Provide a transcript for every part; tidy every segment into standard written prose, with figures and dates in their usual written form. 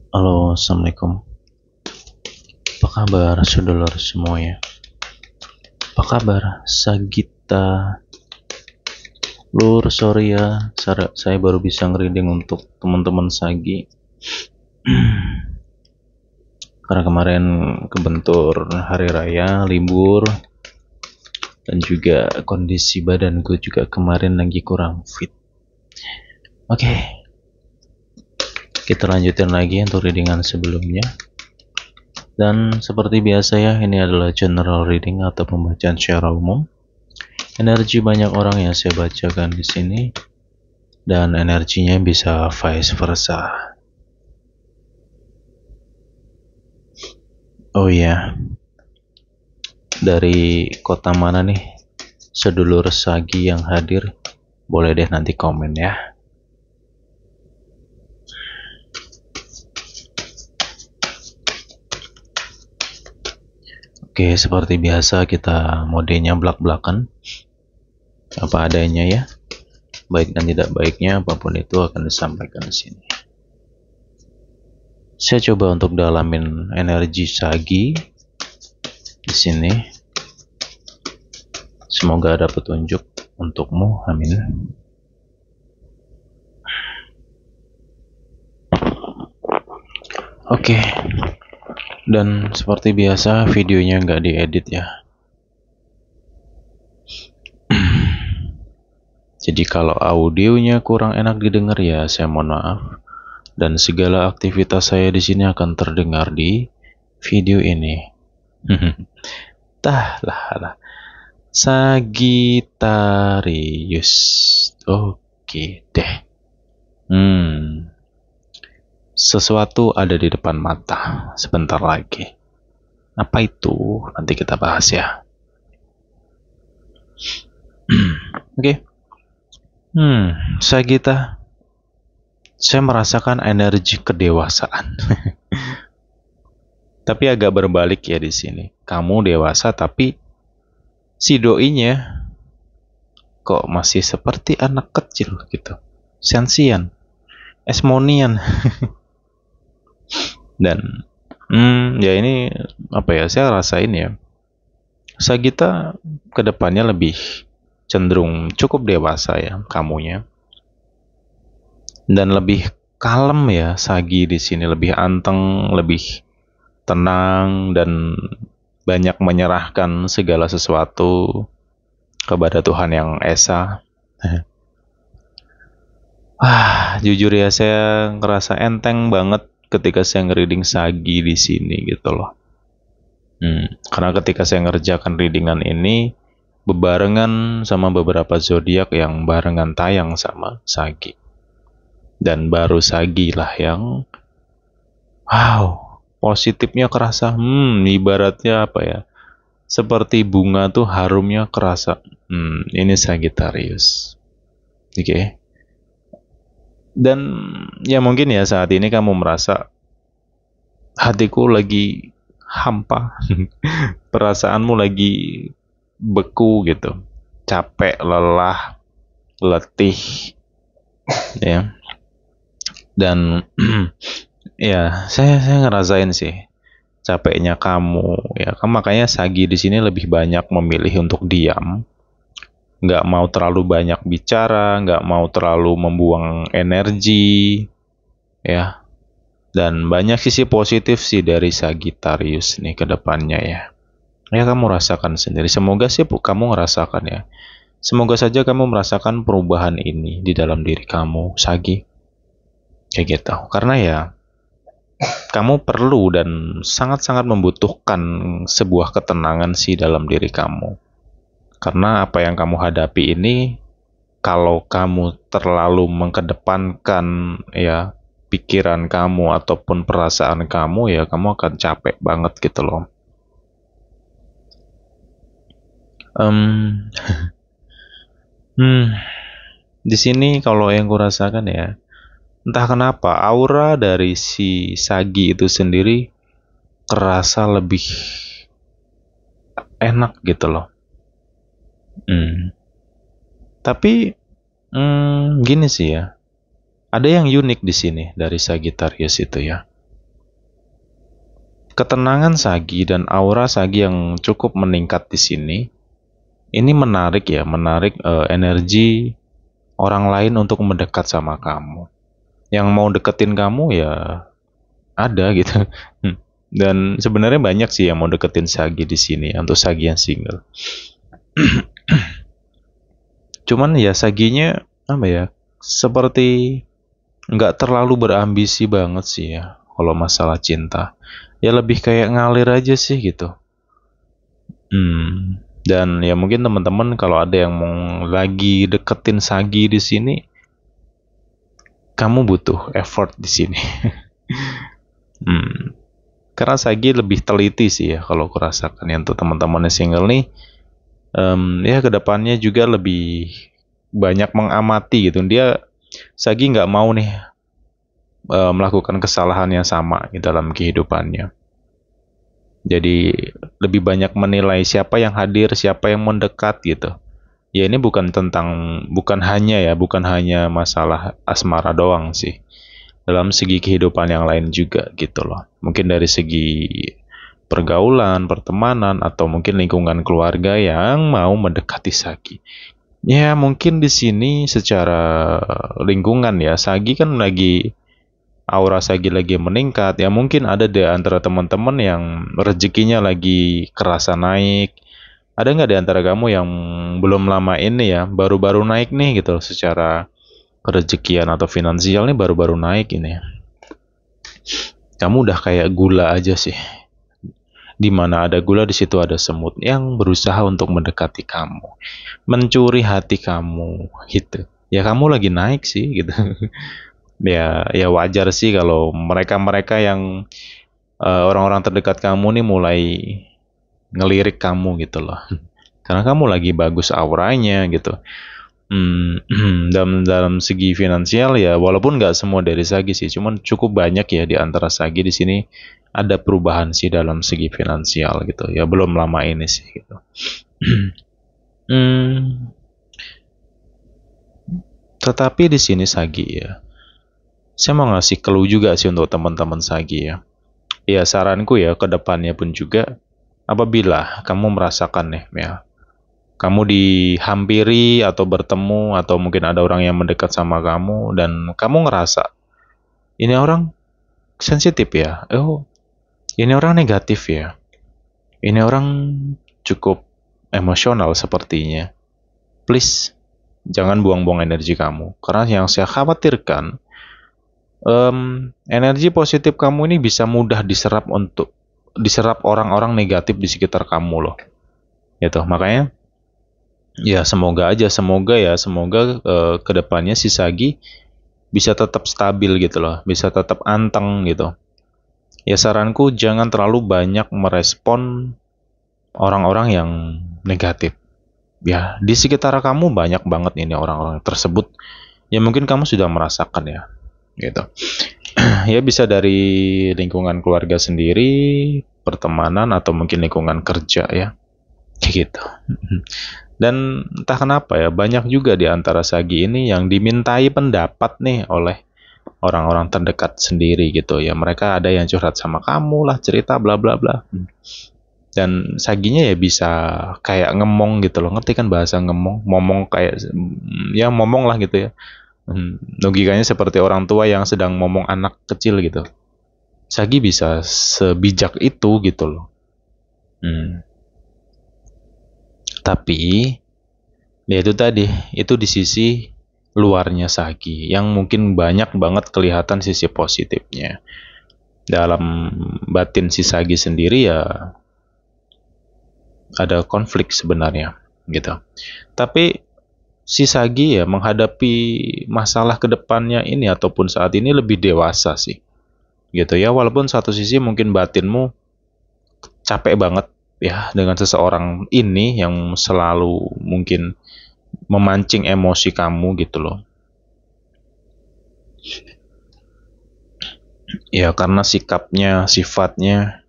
Halo, assalamualaikum. Apa kabar, saudara semuanya? Apa kabar, Sagita? Sorry ya, saya baru bisa ngereading untuk teman-teman Sagi. Karena kemarin kebentur hari raya, libur, dan juga kondisi badanku juga kemarin lagi kurang fit. Oke, kita lanjutin lagi untuk readingan sebelumnya. Dan seperti biasa ya, ini adalah general reading atau pembacaan secara umum. Energi banyak orang yang saya bacakan di sini, dan energinya bisa vice versa. Oh iya, dari kota mana nih sedulur Sagi yang hadir? Boleh deh nanti komen ya. Oke, seperti biasa kita modenya belak-belakan, apa adanya ya. Baik dan tidak baiknya apapun itu akan disampaikan di sini. Saya coba untuk dalamin energi Sagi di sini. Semoga ada petunjuk untukmu, amin. Oke, dan seperti biasa videonya nggak diedit ya. Jadi kalau audionya kurang enak didengar ya saya mohon maaf. Dan segala aktivitas saya di sini akan terdengar di video ini. lah. Sagittarius. Oke deh. Sesuatu ada di depan mata sebentar lagi. Apa itu? Nanti kita bahas ya. Oke. Sagitta, saya merasakan energi kedewasaan. Tapi agak berbalik ya di sini. Kamu dewasa tapi si doinya kok masih seperti anak kecil gitu. Sensian, esmonian. Dan ya ini apa ya, saya rasain ya. Sagitta kedepannya lebih cenderung cukup dewasa ya kamunya. Dan lebih kalem ya Sagi di sini, lebih anteng, lebih tenang dan banyak menyerahkan segala sesuatu kepada Tuhan yang Esa. Jujur ya saya ngerasa enteng banget ketika saya nge-reading Sagi di sini gitu loh. Karena ketika saya ngerjakan readingan ini bebarengan sama beberapa zodiak yang barengan tayang sama Sagi. Dan baru Sagi lah yang positifnya kerasa. Ibaratnya apa ya? Seperti bunga tuh harumnya kerasa. Ini Sagittarius. Oke. Dan ya mungkin ya saat ini kamu merasa hatiku lagi hampa. Perasaanmu lagi beku gitu. Capek, lelah, letih. Ya. Dan ya saya ngerasain sih capeknya kamu ya, makanya Sagi di sini lebih banyak memilih untuk diam, nggak mau terlalu banyak bicara, nggak mau terlalu membuang energi ya. Dan banyak sisi positif sih dari Sagittarius nih ke depannya ya. Ya kamu rasakan sendiri, semoga sih kamu ngerasakan ya. Semoga saja kamu merasakan perubahan ini di dalam diri kamu Sagi, kayak gitu. Karena ya kamu perlu dan sangat-sangat membutuhkan sebuah ketenangan sih dalam diri kamu. Karena apa yang kamu hadapi ini, kalau kamu terlalu mengkedepankan ya pikiran kamu ataupun perasaan kamu, ya kamu akan capek banget gitu loh. Di sini kalau yang kurasakan ya, entah kenapa aura dari si Sagi itu sendiri kerasa lebih enak gitu loh. Tapi gini sih ya, ada yang unik di sini dari Sagittarius itu ya. ketenangan Sagi dan aura Sagi yang cukup meningkat di sini, ini menarik ya, menarik energi orang lain untuk mendekat sama kamu. Yang mau deketin kamu ya ada gitu. Dan sebenarnya banyak sih yang mau deketin Sagi di sini untuk Sagi yang single. Cuman ya Saginya apa ya? Seperti nggak terlalu berambisi banget sih ya kalau masalah cinta. Ya lebih kayak ngalir aja sih gitu. Dan ya mungkin teman-teman kalau ada yang mau lagi deketin Sagi di sini, kamu butuh effort di sini. Karena Sagi lebih teliti sih ya kalau aku rasakan ya untuk teman-teman yang single nih. Ya kedepannya juga lebih banyak mengamati gitu. Sagi nggak mau nih melakukan kesalahan yang sama di dalam kehidupannya. Jadi lebih banyak menilai siapa yang hadir, siapa yang mendekat gitu. Ya ini bukan hanya masalah asmara doang sih. Dalam segi kehidupan yang lain juga gitu loh. Mungkin dari segi pergaulan, pertemanan, atau mungkin lingkungan keluarga yang mau mendekati Sagi. Ya mungkin di sini secara lingkungan ya, aura Sagi lagi meningkat. Ya mungkin ada di antara teman-teman yang rezekinya lagi kerasa naik. Ada nggak di antara kamu yang belum lama ini ya, baru-baru naik nih gitu secara rezekian atau finansial nih baru-baru naik ini. Kamu udah kayak gula aja sih. Di mana ada gula di situ ada semut yang berusaha untuk mendekati kamu, mencuri hati kamu gitu. Ya kamu lagi naik sih gitu. Ya wajar sih kalau mereka-mereka yang orang-orang terdekat kamu nih mulai ngelirik kamu gitu loh. Karena kamu lagi bagus auranya gitu. Dalam segi finansial ya walaupun nggak semua dari Sagi sih, cuman cukup banyak ya di antara Sagi di sini ada perubahan sih dalam segi finansial gitu ya, belum lama ini sih gitu. Tetapi di sini Sagi ya, saya mau ngasih clue juga sih untuk teman-teman Sagi ya. Ya saranku ya ke depannya pun juga, apabila kamu merasakan nih ya, kamu dihampiri atau bertemu atau mungkin ada orang yang mendekat sama kamu dan kamu ngerasa ini orang sensitif ya, ini orang negatif ya, ini orang cukup emosional sepertinya. Please jangan buang-buang energi kamu, karena yang saya khawatirkan energi positif kamu ini bisa mudah diserap orang-orang negatif di sekitar kamu loh. Gitu. Makanya ya semoga kedepannya si Sagi bisa tetap stabil gitu loh, bisa tetap anteng gitu. Ya saranku jangan terlalu banyak merespon orang-orang yang negatif. Ya di sekitar kamu banyak banget ini orang-orang tersebut. Ya mungkin kamu sudah merasakan ya, gitu. Ya bisa dari lingkungan keluarga sendiri, pertemanan atau mungkin lingkungan kerja ya, kayak gitu. Dan entah kenapa ya, banyak juga di antara Sagi ini yang dimintai pendapat nih oleh orang-orang terdekat sendiri gitu ya. Mereka ada yang curhat sama kamu lah, cerita bla bla bla. Dan Saginya ya bisa kayak ngemong gitu loh. Ngerti kan bahasa ngemong? Momong kayak ya momong lah gitu ya. Logikanya seperti orang tua yang sedang ngomong anak kecil gitu. Sagi bisa sebijak itu gitu loh. Tapi ya itu tadi, itu di sisi luarnya Sagi yang mungkin banyak banget kelihatan sisi positifnya. Dalam batin si Sagi sendiri ya ada konflik sebenarnya gitu. Tapi si Sagi ya menghadapi masalah kedepannya ini ataupun saat ini lebih dewasa sih gitu ya. Walaupun satu sisi mungkin batinmu capek banget ya dengan seseorang ini yang selalu mungkin memancing emosi kamu gitu loh. Ya karena sikapnya, sifatnya.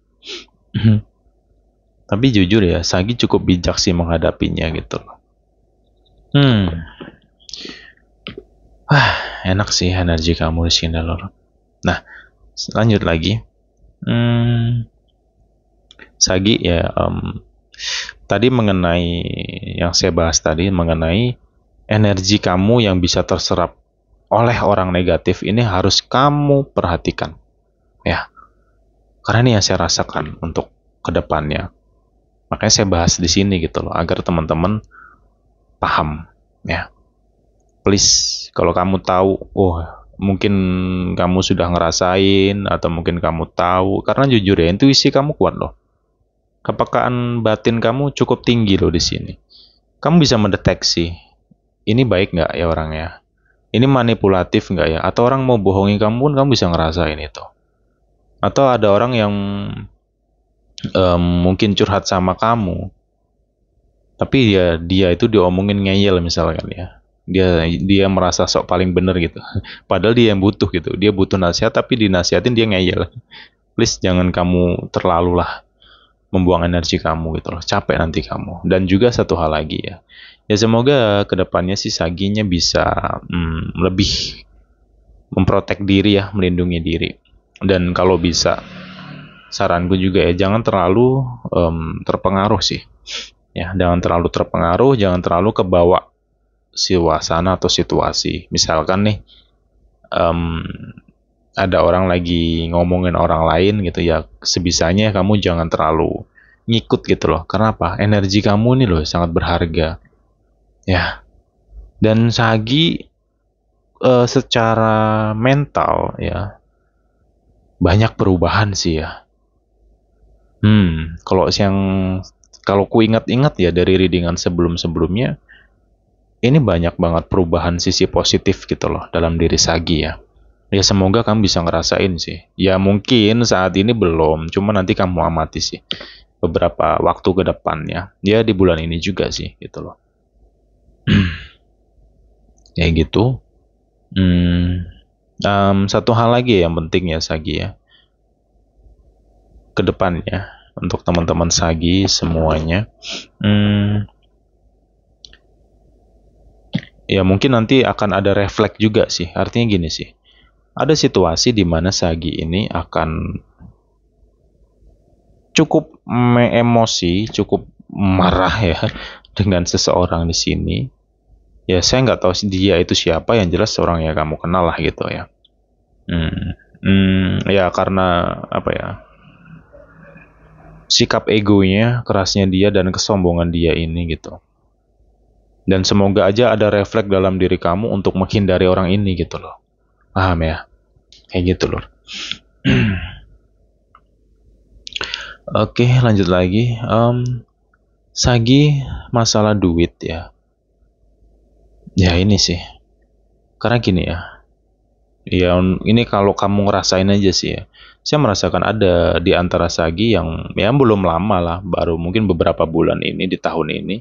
Tapi jujur ya, Sagi cukup bijak sih menghadapinya gitu loh. Enak sih energi kamu di sini loh. Nah, lanjut lagi. Sagi ya, tadi mengenai yang saya bahas tadi mengenai energi kamu yang bisa terserap oleh orang negatif ini harus kamu perhatikan ya, karena ini yang saya rasakan untuk kedepannya. Makanya saya bahas di sini gitu loh, agar teman-teman paham ya. Please, kalau kamu tahu, oh mungkin kamu sudah ngerasain atau mungkin kamu tahu, karena jujur ya intuisi kamu kuat loh. Kepekaan batin kamu cukup tinggi loh di sini. Kamu bisa mendeteksi ini baik nggak ya orangnya, ini manipulatif nggak ya, atau orang mau bohongi kamu pun kamu bisa ngerasain itu. Atau ada orang yang mungkin curhat sama kamu, tapi dia itu diomongin ngeyel misalkan ya. Dia merasa sok paling bener gitu. Padahal dia yang butuh gitu. Dia butuh nasihat tapi dinasihatin dia ngeyel. Please jangan kamu terlalu lah membuang energi kamu gitu loh. Capek nanti kamu. Dan juga satu hal lagi ya. Ya semoga kedepannya si Saginya bisa lebih memprotek diri ya, melindungi diri. Dan kalau bisa, saranku juga ya jangan terlalu terpengaruh sih. Ya, jangan terlalu terpengaruh, jangan terlalu kebawa suasana atau situasi. Misalkan nih, em, ada orang lagi ngomongin orang lain gitu ya, sebisanya kamu jangan terlalu ngikut gitu loh. Karena apa? Energi kamu nih loh sangat berharga. Ya, dan Sagi secara mental ya banyak perubahan sih ya. Kalau yang kalau ku ingat-ingat ya dari readingan sebelum-sebelumnya, ini banyak banget perubahan sisi positif gitu loh dalam diri Sagi ya. Ya semoga kamu bisa ngerasain sih. Ya mungkin saat ini belum, cuma nanti kamu amati sih beberapa waktu ke depannya. Ya di bulan ini juga sih gitu loh. Kayak gitu. Satu hal lagi yang penting ya Sagi ya. Ke depannya untuk teman-teman Sagi semuanya. Ya mungkin nanti akan ada refleks juga sih. Artinya gini sih. Ada situasi di mana Sagi ini akan cukup emosi, cukup marah ya dengan seseorang di sini. Ya saya nggak tahu dia itu siapa, yang jelas orang yang kamu kenal lah gitu ya. Ya karena apa ya, sikap egonya, kerasnya dia dan kesombongan dia ini gitu. Dan semoga aja ada refleks dalam diri kamu untuk menghindari orang ini gitu loh. Paham ya? Kayak gitu loh. Oke, lanjut lagi. Sagi masalah duit ya. Ya ini sih. Karena gini ya. Ya ini kalau kamu ngerasain aja sih ya. Saya merasakan ada di antara Sagi yang ya belum lama lah, baru mungkin beberapa bulan ini di tahun ini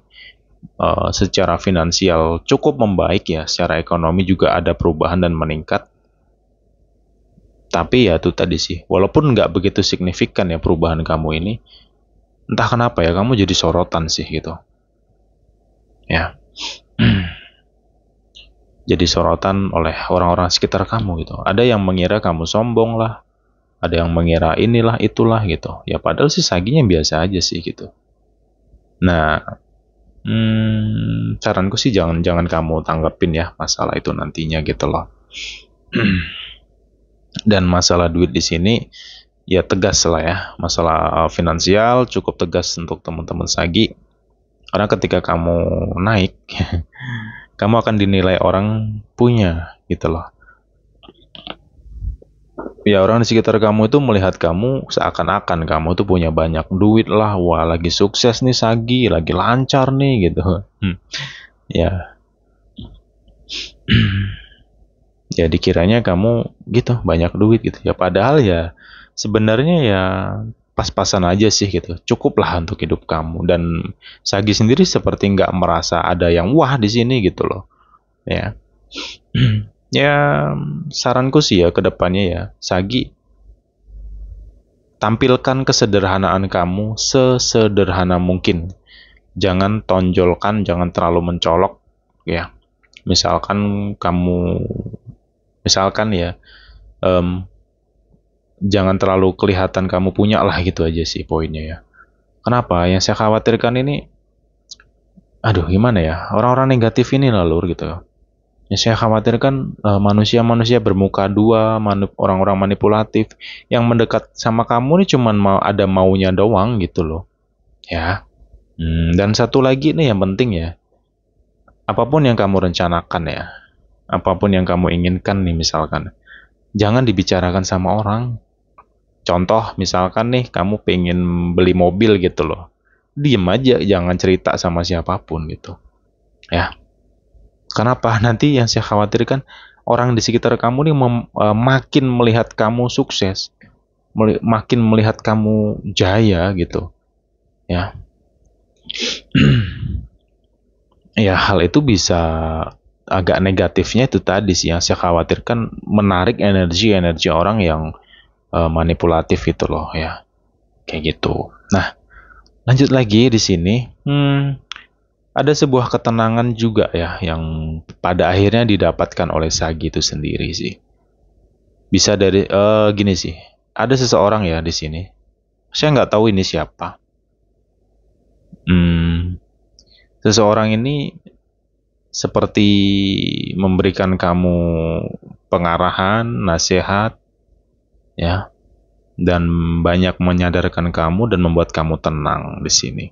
secara finansial cukup membaik ya. Secara ekonomi juga ada perubahan dan meningkat. Tapi ya itu tadi sih, walaupun nggak begitu signifikan ya perubahan kamu ini, entah kenapa ya kamu jadi sorotan sih gitu. Ya, jadi sorotan oleh orang-orang sekitar kamu gitu. Ada yang mengira kamu sombong lah, ada yang mengira inilah itulah gitu. Ya padahal sih Saginya biasa aja sih gitu. Nah, saranku sih jangan kamu tanggapin ya masalah itu nantinya gitu loh. Dan masalah duit di sini ya tegas lah ya, masalah finansial cukup tegas untuk teman-teman Sagi, karena ketika kamu naik kamu akan dinilai orang punya gitu loh. Ya orang di sekitar kamu itu melihat kamu seakan-akan kamu tuh punya banyak duit lah, wah lagi sukses nih Sagi, lagi lancar nih gitu. Ya ya dikiranya kamu gitu banyak duit gitu ya, padahal ya sebenarnya ya pas-pasan aja sih gitu, cukup lah untuk hidup kamu. Dan Sagi sendiri seperti nggak merasa ada yang wah di sini gitu loh ya. Ya saranku sih ya kedepannya ya Sagi, tampilkan kesederhanaan kamu sesederhana mungkin, jangan tonjolkan, jangan terlalu mencolok ya. Misalkan kamu ya jangan terlalu kelihatan kamu punya lah, gitu aja sih poinnya ya. Kenapa? Yang saya khawatirkan ini, aduh gimana ya, orang-orang negatif ini lah lur gitu. Yang saya khawatirkan manusia-manusia bermuka dua, orang-orang manipulatif yang mendekat sama kamu nih cuman mau ada maunya doang gitu loh. Ya. Dan satu lagi nih yang penting ya, apapun yang kamu rencanakan ya, apapun yang kamu inginkan nih misalkan, jangan dibicarakan sama orang. Contoh misalkan nih kamu pengen beli mobil gitu loh, diem aja, jangan cerita sama siapapun gitu. Ya, kenapa? Nanti yang saya khawatirkan orang di sekitar kamu nih makin melihat kamu sukses, makin melihat kamu jaya gitu. Ya, ya hal itu bisa agak negatifnya itu tadi sih yang saya khawatirkan menarik energi orang yang manipulatif itu loh ya, kayak gitu. Nah, lanjut lagi di sini. Ada sebuah ketenangan juga ya yang pada akhirnya didapatkan oleh Sagi itu sendiri sih. Bisa dari gini sih. Ada seseorang ya di sini. Saya nggak tahu ini siapa. Seseorang ini seperti memberikan kamu pengarahan, nasihat, ya, dan banyak menyadarkan kamu dan membuat kamu tenang di sini.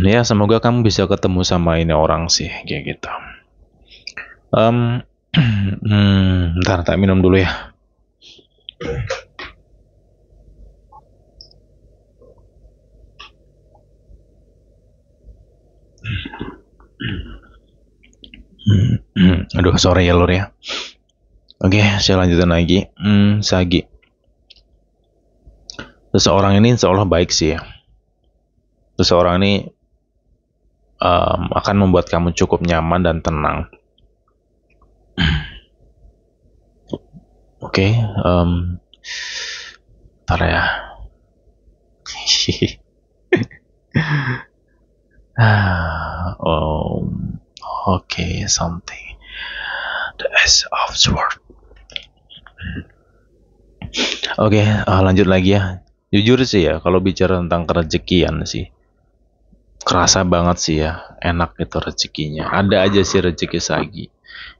Ya, semoga kamu bisa ketemu sama ini orang sih, kayak gitu. Ntar tak minum dulu ya. Aduh, sorry ya lur ya. Oke, saya lanjutin lagi. Sagi. Seseorang ini insya Allah baik sih ya. Seseorang ini akan membuat kamu cukup nyaman dan tenang. Oke, ntar ya. Okay, something. The S of Sword. Oke, lanjut lagi ya. Jujur sih ya, kalau bicara tentang kerezekian sih, kerasa banget sih ya, enak itu rezekinya. Ada aja sih rezeki Sagi.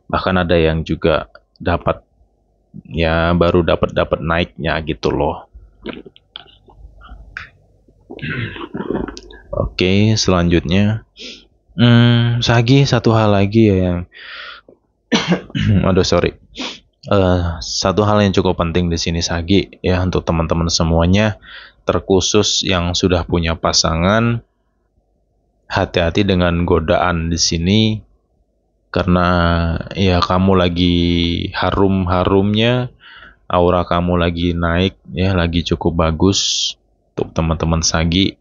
Bahkan ada yang juga dapat, ya baru dapat naiknya gitu loh. Oke, selanjutnya. Sagi satu hal lagi ya yang aduh sorry. Satu hal yang cukup penting di sini Sagi ya untuk teman-teman semuanya, terkhusus yang sudah punya pasangan, hati-hati dengan godaan di sini karena ya kamu lagi harum-harumnya, aura kamu lagi naik ya, lagi cukup bagus untuk teman-teman Sagi.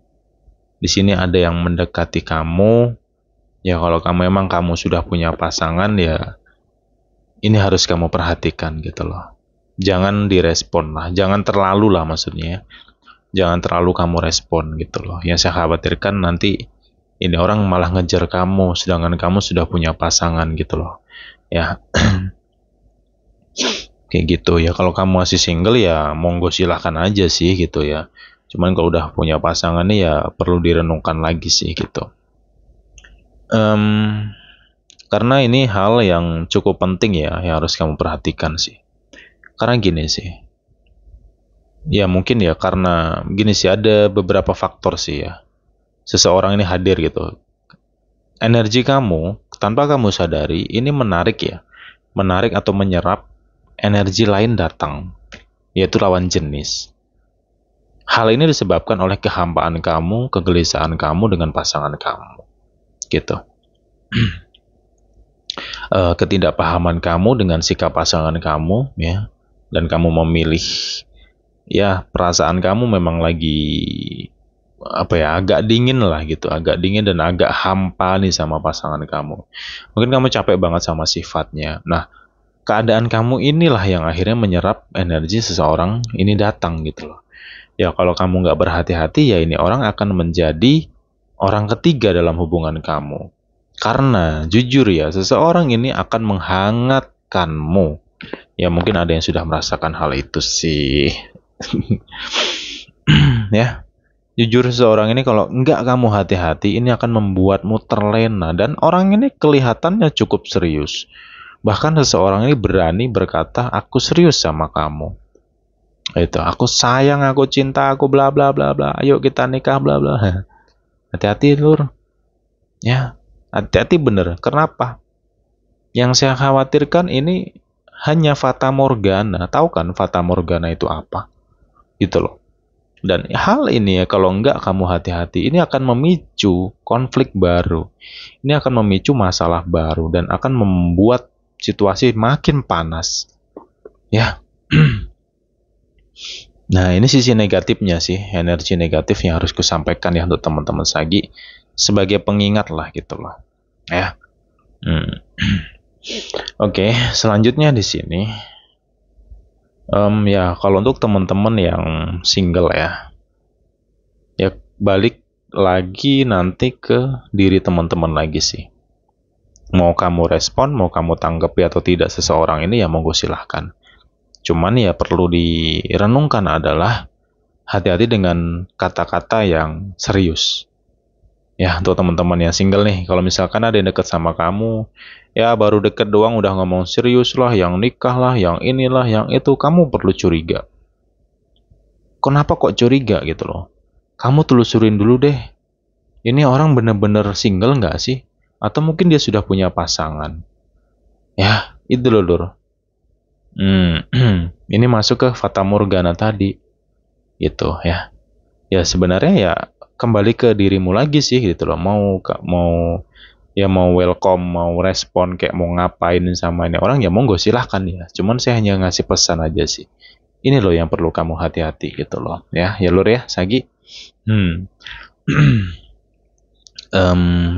Di sini ada yang mendekati kamu. Ya kalau emang kamu sudah punya pasangan ya ini harus kamu perhatikan gitu loh. Jangan direspon lah, jangan terlalu lah maksudnya. Jangan terlalu kamu respon gitu loh. Yang saya khawatirkan nanti ini orang malah ngejar kamu sedangkan kamu sudah punya pasangan gitu loh. Ya. Kayak gitu ya. Kalau kamu masih single ya monggo silahkan aja sih gitu ya. Cuman kalau udah punya pasangan nih ya perlu direnungkan lagi sih gitu. Karena ini hal yang cukup penting ya yang harus kamu perhatikan sih. Karena gini sih, ya mungkin ya karena gini sih ada beberapa faktor sih ya. Seseorang ini hadir gitu. Energi kamu tanpa kamu sadari ini menarik ya. Menarik atau menyerap energi lain datang, yaitu lawan jenis. Hal ini disebabkan oleh kehampaan kamu, kegelisahan kamu dengan pasangan kamu. Gitu. Ketidakpahaman kamu dengan sikap pasangan kamu ya, dan kamu memilih ya perasaan kamu memang lagi apa ya, agak dingin lah gitu, agak dingin dan agak hampa nih sama pasangan kamu. Mungkin kamu capek banget sama sifatnya. Nah, keadaan kamu inilah yang akhirnya menyerap energi seseorang ini datang gitu loh. Ya kalau kamu nggak berhati-hati ya ini orang akan menjadi orang ketiga dalam hubungan kamu. Karena jujur ya, seseorang ini akan menghangatkanmu. Ya mungkin ada yang sudah merasakan hal itu sih. Ya, jujur seseorang ini kalau enggak kamu hati-hati, ini akan membuatmu terlena. Dan orang ini kelihatannya cukup serius. Bahkan seseorang ini berani berkata, aku serius sama kamu. Itu, aku sayang, aku cinta, aku bla bla bla bla. Ayo kita nikah bla bla. Hati-hati lur. Ya, hati-hati bener. Kenapa? Yang saya khawatirkan ini hanya fata morgana. Tahu kan fata morgana itu apa? Gitu loh. Dan hal ini ya kalau enggak kamu hati-hati, ini akan memicu konflik baru. Ini akan memicu masalah baru dan akan membuat situasi makin panas. Ya. Nah, ini sisi negatifnya sih, energi negatif yang harus kusampaikan ya untuk teman-teman Sagi sebagai pengingat lah gitu loh. Ya. Oke, selanjutnya di sini. Ya, kalau untuk teman-teman yang single ya balik lagi nanti ke diri teman-teman lagi sih. Mau kamu respon, mau kamu tanggapi atau tidak seseorang ini ya monggo silahkan. Cuman ya perlu direnungkan adalah hati-hati dengan kata-kata yang serius. Ya, untuk teman-teman yang single nih, kalau misalkan ada yang deket sama kamu, ya baru deket doang udah ngomong serius lah, yang nikah lah, yang inilah, yang itu, kamu perlu curiga. Kenapa kok curiga gitu loh? Kamu telusurin dulu deh. Ini orang bener-bener single nggak sih? Atau mungkin dia sudah punya pasangan? Ya, itu loh, Lur. Ini masuk ke Fata Morgana tadi. Itu ya. Ya sebenarnya ya kembali ke dirimu lagi sih gitu loh. Mau welcome, mau respon kayak mau ngapain sama ini orang ya monggo silahkan ya. Cuman saya hanya ngasih pesan aja sih. Ini loh yang perlu kamu hati-hati gitu loh. Ya Lur ya, Sagi.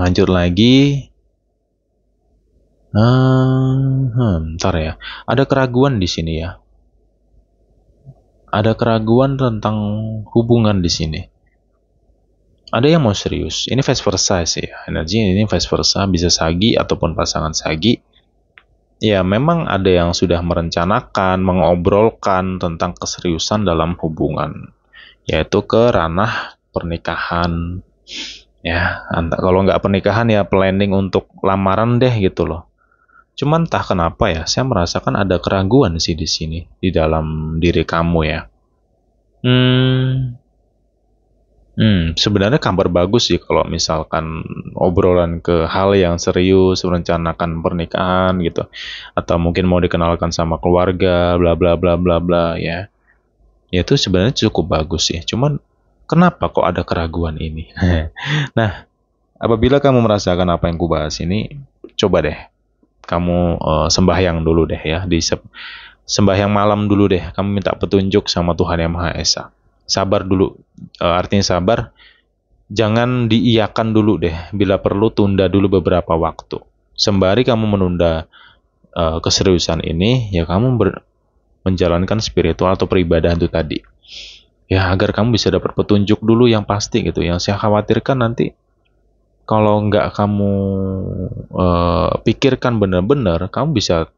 Lanjut lagi. Ntar ya. Ada keraguan di sini ya. Ada keraguan tentang hubungan di sini. Ada yang mau serius. Ini vice versa sih. Energi ini vice versa, bisa Sagi ataupun pasangan Sagi. Ya, memang ada yang sudah merencanakan, mengobrolkan tentang keseriusan dalam hubungan, yaitu ke ranah pernikahan. Ya, kalau nggak pernikahan ya planning untuk lamaran deh gitu loh. Cuman entah kenapa ya, saya merasakan ada keraguan sih di sini, di dalam diri kamu ya. Sebenarnya kabar bagus sih kalau misalkan obrolan ke hal yang serius, merencanakan pernikahan gitu, atau mungkin mau dikenalkan sama keluarga, bla bla bla bla bla ya. Ya itu sebenarnya cukup bagus sih. Cuman kenapa kok ada keraguan ini? Nah, apabila kamu merasakan apa yang kubahas ini, coba deh kamu sembahyang dulu deh ya, sembahyang malam dulu deh. Kamu minta petunjuk sama Tuhan Yang Maha Esa. Sabar dulu, artinya sabar. Jangan diiyakan dulu deh. Bila perlu tunda dulu beberapa waktu. Sembari kamu menunda keseriusan ini, ya kamu menjalankan spiritual atau peribadahan itu tadi. Ya agar kamu bisa dapat petunjuk dulu yang pasti gitu. Yang saya khawatirkan nanti kalau nggak kamu pikirkan benar-benar, kamu bisa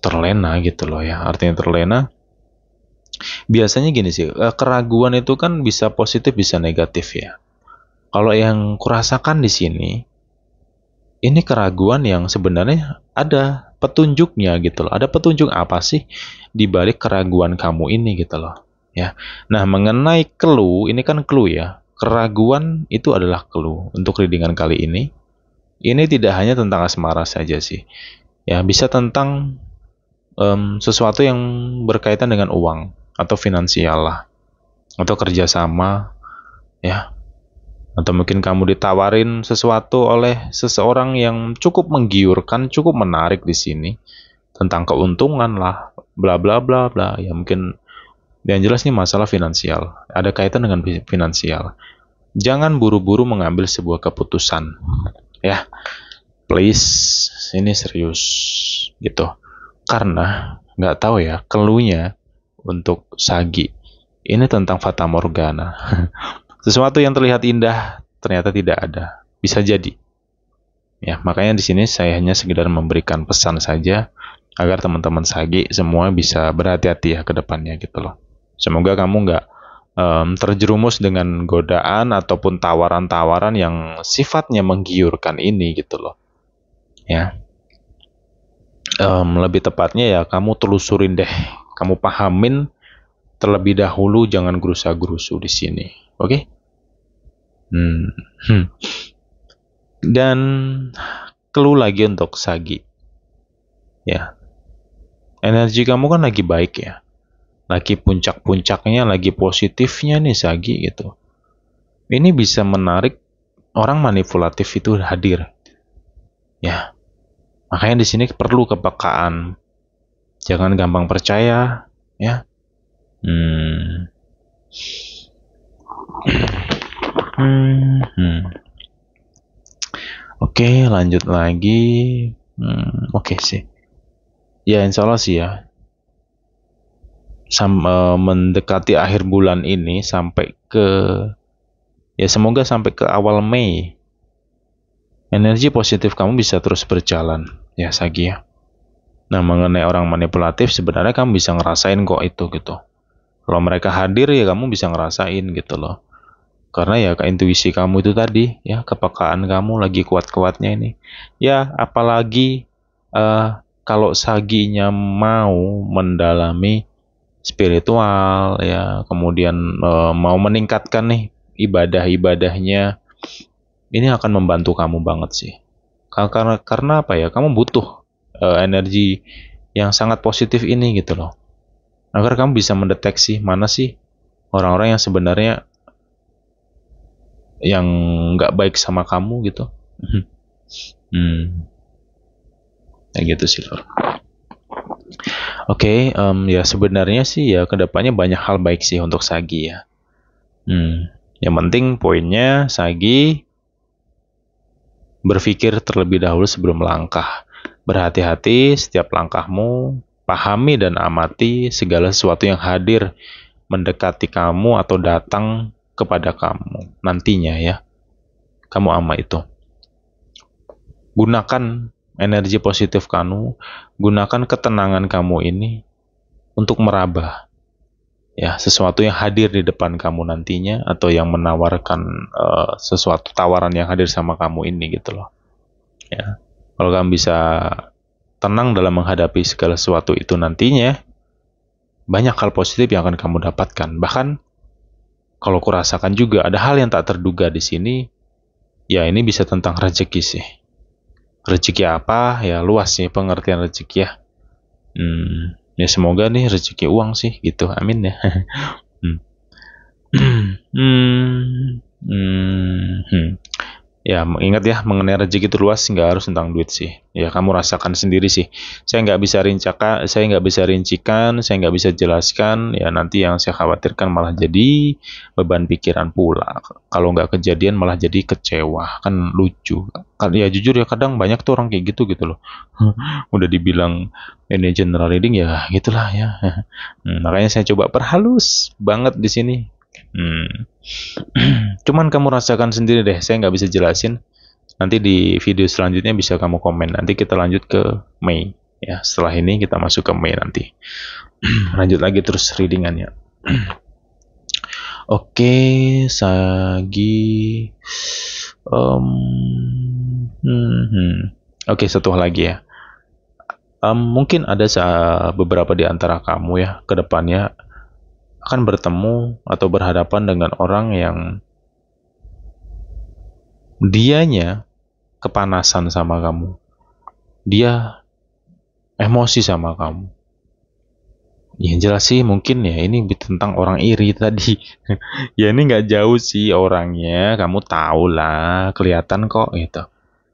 terlena gitu loh ya. Artinya terlena. Biasanya gini sih, keraguan itu kan bisa positif bisa negatif ya. Kalau yang kurasakan di sini, ini keraguan yang sebenarnya ada petunjuknya gitu loh. Ada petunjuk apa sih di balik keraguan kamu ini gitu loh. Ya. Nah, mengenai clue, ini kan clue ya. Keraguan itu adalah clue untuk readingan kali ini. Ini tidak hanya tentang asmara saja sih. Ya, bisa tentang sesuatu yang berkaitan dengan uang atau finansial lah, atau kerjasama ya, atau mungkin kamu ditawarin sesuatu oleh seseorang yang cukup menggiurkan, cukup menarik di sini tentang keuntungan lah, bla bla bla bla ya. Mungkin yang jelas nih masalah finansial, ada kaitan dengan finansial. Jangan buru-buru mengambil sebuah keputusan ya, please, ini serius gitu, karena nggak tahu ya keluhnya untuk Sagi ini tentang Fata Morgana. Sesuatu yang terlihat indah ternyata tidak ada, bisa jadi ya. Makanya di sini saya hanya sekedar memberikan pesan saja agar teman-teman Sagi semua bisa berhati-hati ya ke depannya gitu loh. Semoga kamu nggak terjerumus dengan godaan ataupun tawaran-tawaran yang sifatnya menggiurkan ini gitu loh. Ya, lebih tepatnya ya kamu telusurin deh, kamu pahamin terlebih dahulu, jangan gerusa-gerusu di sini, oke? Hmm. Dan clue lagi untuk Sagi, ya, energi kamu kan lagi baik ya, lagi puncak-puncaknya, lagi positifnya nih Sagi gitu. Ini bisa menarik orang manipulatif itu hadir, ya. Makanya di sini perlu kepekaan, jangan gampang percaya, ya. Oke, lanjut lagi. Oke sih. Ya, insya Allah sih ya. Mendekati akhir bulan ini sampai ke, ya semoga sampai ke awal Mei, energi positif kamu bisa terus berjalan, ya Sagi ya. Nah, mengenai orang manipulatif, sebenarnya kamu bisa ngerasain kok itu gitu. Kalau mereka hadir ya kamu bisa ngerasain gitu loh. Karena ya ke intuisi kamu itu tadi, ya kepekaan kamu lagi kuat-kuatnya ini. Ya, apalagi kalau Saginya mau mendalami spiritual, ya kemudian mau meningkatkan nih ibadah-ibadahnya, ini akan membantu kamu banget sih. Karena apa ya? Kamu butuh energi yang sangat positif ini gitu loh. Agar kamu bisa mendeteksi mana sih orang-orang yang sebenarnya yang nggak baik sama kamu gitu. Ya gitu sih Lor. Oke, ya sebenarnya sih ya kedepannya banyak hal baik sih untuk Sagi ya. Yang penting poinnya Sagi berpikir terlebih dahulu sebelum melangkah. Berhati-hati setiap langkahmu, pahami dan amati segala sesuatu yang hadir mendekati kamu atau datang kepada kamu nantinya ya. Kamu ama itu. Gunakan energi positif kamu, gunakan ketenangan kamu ini untuk meraba ya sesuatu yang hadir di depan kamu nantinya atau yang menawarkan sesuatu tawaran yang hadir sama kamu ini gitu loh. Ya. Kalau kamu bisa tenang dalam menghadapi segala sesuatu itu nantinya, banyak hal positif yang akan kamu dapatkan. Bahkan kalau kurasakan juga ada hal yang tak terduga di sini, ya ini bisa tentang rezeki sih. Rezeki apa? Ya luas sih pengertian rezeki ya. Ya semoga nih rezeki uang sih gitu. Amin ya. Ya, ingat ya, mengenai rezeki itu luas, nggak harus tentang duit sih. Ya, kamu rasakan sendiri sih. Saya nggak bisa rincikan, saya nggak bisa jelaskan. Ya, nanti yang saya khawatirkan malah jadi beban pikiran pula. Kalau nggak kejadian malah jadi kecewa, kan lucu. Ya jujur ya, kadang banyak tuh orang kayak gitu loh. Udah dibilang ini general reading ya, gitulah ya. Makanya saya coba perhalus banget di sini. Cuman kamu rasakan sendiri deh, saya nggak bisa jelasin. Nanti di video selanjutnya bisa kamu komen. Nanti kita lanjut ke Mei. Ya, setelah ini kita masuk ke Mei nanti. Lanjut lagi terus readingannya. Oke, Sagi. Oke, satu hal lagi ya. Mungkin ada beberapa di antara kamu ya, ke depannya akan bertemu atau berhadapan dengan orang yang dianya kepanasan sama kamu. Dia emosi sama kamu. Ya jelas sih mungkin ya ini tentang orang iri tadi. Ya ini nggak jauh sih orangnya. Kamu tahu lah, kelihatan kok gitu.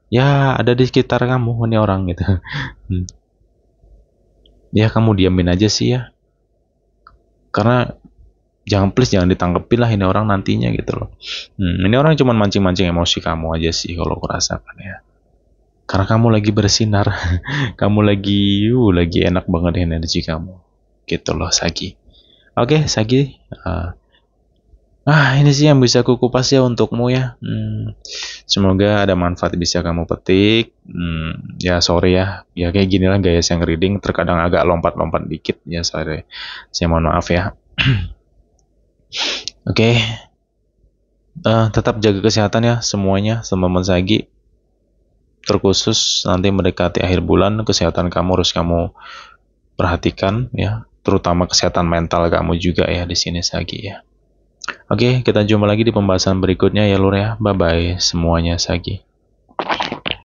Ya ada di sekitar kamu ini orang gitu. Ya kamu diamin aja sih ya. Karena jangan ditangkepin lah ini orang nantinya gitu loh. Ini orang cuma mancing-mancing emosi kamu aja sih kalau aku rasakan ya. Karena kamu lagi bersinar, kamu lagi enak banget energi kamu, gitu loh Sagi. Oke Sagi, ini sih yang bisa aku kupas ya untukmu ya. Semoga ada manfaat bisa kamu petik. Ya sorry ya, ya kayak gini lah gaya yang reading, terkadang agak lompat-lompat dikit ya sorry. Saya mohon maaf ya. Oke, tetap jaga kesehatan ya semuanya, teman-teman Sagi. Terkhusus nanti mendekati akhir bulan, kesehatan kamu harus kamu perhatikan ya, terutama kesehatan mental kamu juga ya di sini Sagi ya. Oke, kita jumpa lagi di pembahasan berikutnya ya Lur ya. Bye bye semuanya Sagi.